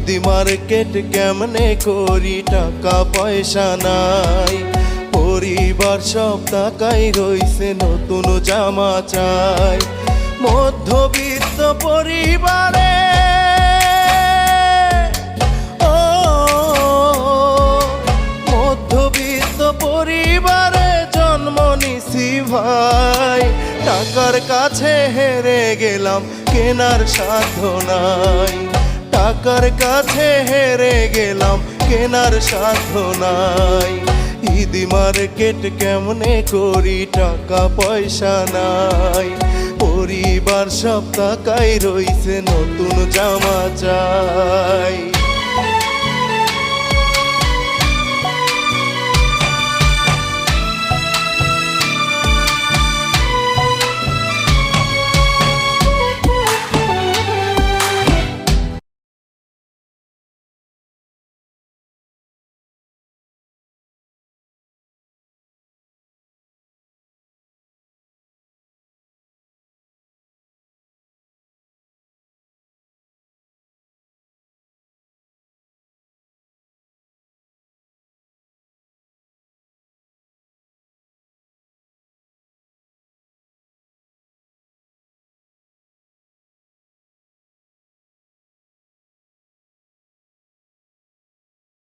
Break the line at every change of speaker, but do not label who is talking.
Eid market কেমনে করি, টাকা পয়সা নাই। পরিবার সব টাকাই রইছে, নতুন জামা চাই। মধ্যবিত্ত পরিবারে মধ্যবিত্ত পরিবারে জন্ম নিছি ভাই। টাকার কাছে হেরে গেলাম, কেনার সাধ্য নাই। টাকার কাছে হেরে গেলাম, কেনার সাধ্য নাই। ঈদ মার্কেট কেমনে করি, টাকা পয়সা নাই। পরিবার সব টাকাই রইছে, নতুন জামা চাই।